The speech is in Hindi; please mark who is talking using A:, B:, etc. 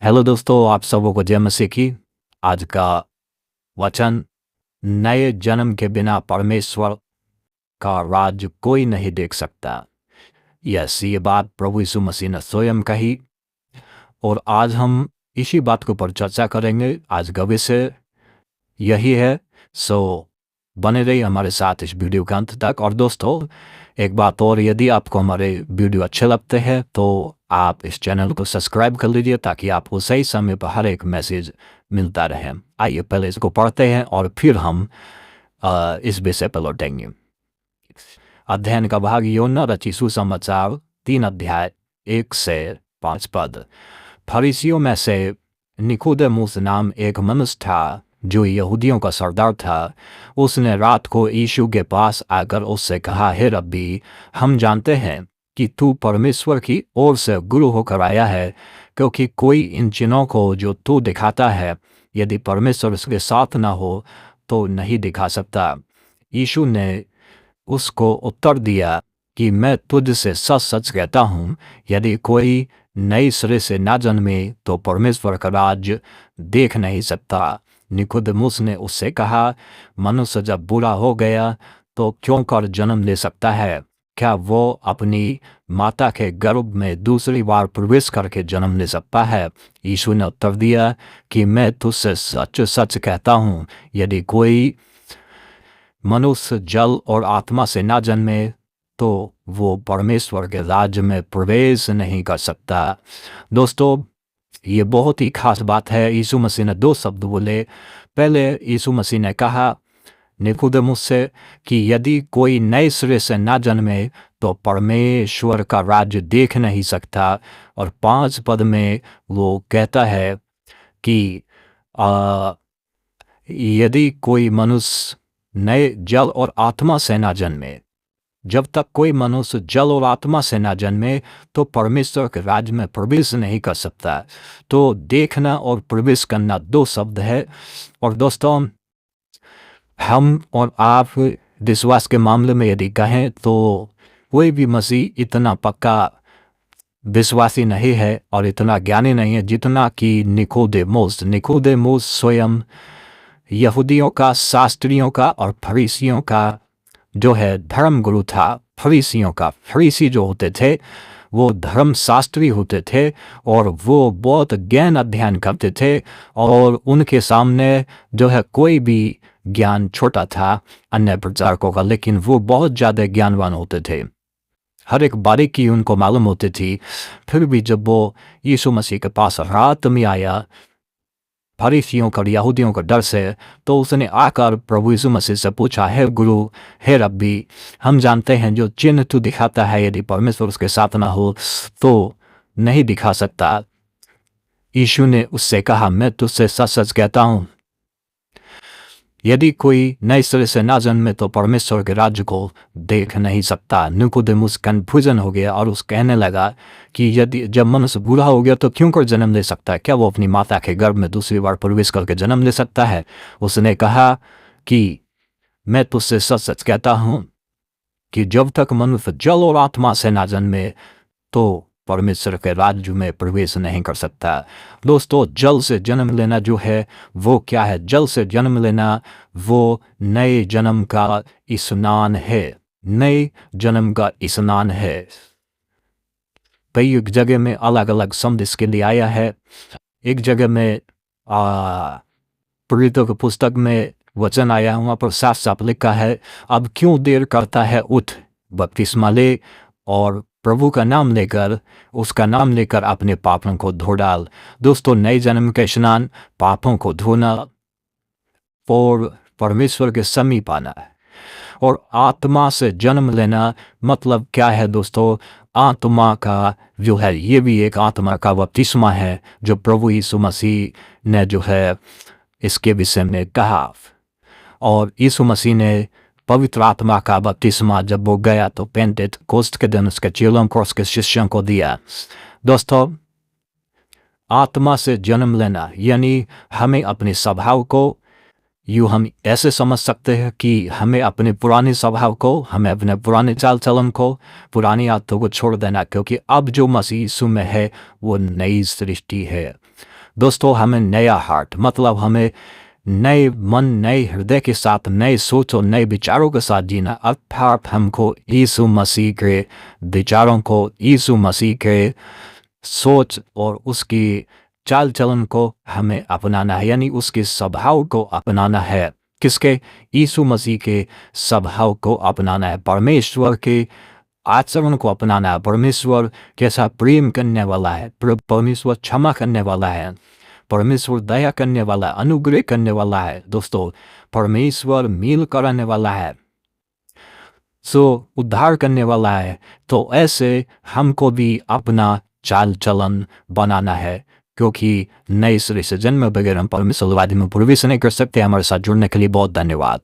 A: हेलो दोस्तों, आप सबों को जय मसीह की। आज का वचन, नए जन्म के बिना परमेश्वर का राज कोई नहीं देख सकता। यस, ये बात प्रभु यीशु मसीह ने स्वयं कही और आज हम इसी बात के ऊपर चर्चा करेंगे। आज का विषय यही है, सो बने रहिए हमारे साथ इस वीडियो के अंत तक। और दोस्तों, एक बात और, यदि आपको हमारे वीडियो अच्छे लगते हैं तो आप इस चैनल को सब्सक्राइब कर लीजिए ताकि आपको सही समय पर हर एक मैसेज मिलता रहे। आइए पहले इसको पढ़ते हैं और फिर हम इस विषय पर लौटेंगे। अध्ययन का भाग, योना रची सुसमाचार 3 अध्याय 1 से 5 पद। फरीसियों में से निकोदेमुस नाम एक मनुष्य था जो यहूदियों का सरदार था। उसने रात को यीशु के पास आकर उससे कहा, हे रब्बी, हम जानते हैं कि तू परमेश्वर की ओर से गुरु होकर आया है, क्योंकि कोई इन चिन्हों को जो तू दिखाता है यदि परमेश्वर उसके साथ न हो तो नहीं दिखा सकता। यीशु ने उसको उत्तर दिया कि मैं तुझसे सच सच कहता हूँ, यदि कोई नई सिरे से ना जन्मे तो परमेश्वर का राज देख नहीं सकता। निकोदेमुस ने उससे कहा, मनुष्य जब बुरा हो गया तो क्यों कर जन्म ले सकता है? क्या वो अपनी माता के गर्भ में दूसरी बार प्रवेश करके जन्म ले सकता है? यीशु ने उत्तर दिया कि मैं तुझसे सच सच कहता हूँ, यदि कोई मनुष्य जल और आत्मा से ना जन्मे तो वो परमेश्वर के राज्य में प्रवेश नहीं कर सकता। दोस्तों, ये बहुत ही खास बात है। यीशु मसीह ने 2 शब्द बोले। पहले यीशु मसीह ने कहा निकोदेमुस से कि यदि कोई नए सिरे से ना जन्मे तो परमेश्वर का राज्य देख नहीं सकता। और 5 पद में वो कहता है कि यदि कोई मनुष्य नए जल और आत्मा से ना जन्मे, जब तक कोई मनुष्य जल और आत्मा से ना जन्मे तो परमेश्वर के राज्य में प्रवेश नहीं कर सकता। तो देखना और प्रवेश करना 2 शब्द है। और दोस्तों, हम और आप विश्वास के मामले में यदि कहें तो कोई भी मसीह इतना पक्का विश्वासी नहीं है और इतना ज्ञानी नहीं है जितना कि निकोदेमुस स्वयं यहूदियों का, शास्त्रियों का और फरीसियों का जो है धर्म गुरु था। फरीसी जो होते थे वो धर्म शास्त्री होते थे और वो बहुत ज्ञान अध्ययन करते थे और उनके सामने जो है कोई भी ज्ञान छोटा था अन्य प्रचारकों का, लेकिन वो बहुत ज़्यादा ज्ञानवान होते थे। हर एक बारीकी उनको मालूम होती थी। फिर भी जब वो यीशु मसीह के पास रात में आया फरीसियों का, यहूदियों का डर से, तो उसने आकर प्रभु यीशु मसीह से पूछा, हे गुरु, हे रब्बी, हम जानते हैं जो चिन्ह तू दिखाता है यदि परमेश्वर उसके साथ ना हो तो नहीं दिखा सकता। यीशु ने उससे कहा, मैं तुझसे सच सच कहता हूँ, यदि कोई नए सिरे से ना जन्मे तो परमेश्वर के राज्य को देख नहीं सकता। निकोदेमुस कन्फ्यूजन हो गया और उस कहने लगा कि यदि जब मनुष्य बूढ़ा हो गया तो क्यों कर जन्म ले सकता है? क्या वो अपनी माता के गर्भ में दूसरी बार प्रवेश करके जन्म ले सकता है? उसने कहा कि मैं तुझसे सच सच कहता हूँ कि जब तक मनुष्य जल और आत्मा से ना जन्मे तो परमेश्वर के राज्य में प्रवेश नहीं कर सकता। दोस्तों, जल से जन्म लेना जो है वो क्या है? जल से जन्म लेना वो नए जन्म का स्नान है। नए जन्म का स्नान है। कई जगह में अलग अलग शब्द इसके लिए आया है। एक जगह में प्रेरितों की पुस्तक में वचन आया, वहाँ पर साफ साफ लिखा है, अब क्यों देर करता है, उठ बपतिस्मा ले और प्रभु का नाम लेकर, उसका नाम लेकर अपने पापों को धो डाल। दोस्तों, नए जन्म का स्नान पापों को धोना और परमेश्वर के समीप आना है। और आत्मा से जन्म लेना मतलब क्या है दोस्तों? आत्मा का जो है ये भी एक आत्मा का बपतिस्मा है जो प्रभु यीशु मसीह ने जो है इसके विषय में कहा। और यीशु मसीह ने पवित्र आत्मा का बपतिस्मा जब वो गया तो पेंटेकोस्त के दिन उसके चेलों को, उसके शिष्यों को दिया। दोस्तों, आत्मा से जन्म लेना यानी हमें अपने स्वभाव को, यूँ हम ऐसे समझ सकते हैं कि हमें अपने पुराने स्वभाव को, हमें अपने पुराने चाल चलन को, पुरानी आदतों को छोड़ देना, क्योंकि अब जो मसीह यीशु में है वो नई सृष्टि है। दोस्तों, हमें नया हार्ट मतलब हमें नए मन, नए हृदय के साथ, नए सोच और नए विचारों के साथ जीना। अर्थात हमको यीशु मसीह के विचारों को, यीशु मसीह के सोच और उसकी चाल चलन को हमें अपनाना है, यानी उसके स्वभाव को अपनाना है। किसके? यीशु मसीह के स्वभाव को अपनाना है, परमेश्वर के आचरण को अपनाना है। परमेश्वर कैसा प्रेम करने वाला है, परमेश्वर क्षमा करने वाला है, परमेश्वर दया करने वाला, अनुग्रह करने वाला है। दोस्तों, परमेश्वर मेल कराने वाला है, उद्धार करने वाला है। तो ऐसे हमको भी अपना चाल चलन बनाना है, क्योंकि नए सिरे से जन्म बगैर हम परमेश्वर में प्रवेश नहीं कर सकते। हमारे साथ जुड़ने के लिए बहुत धन्यवाद।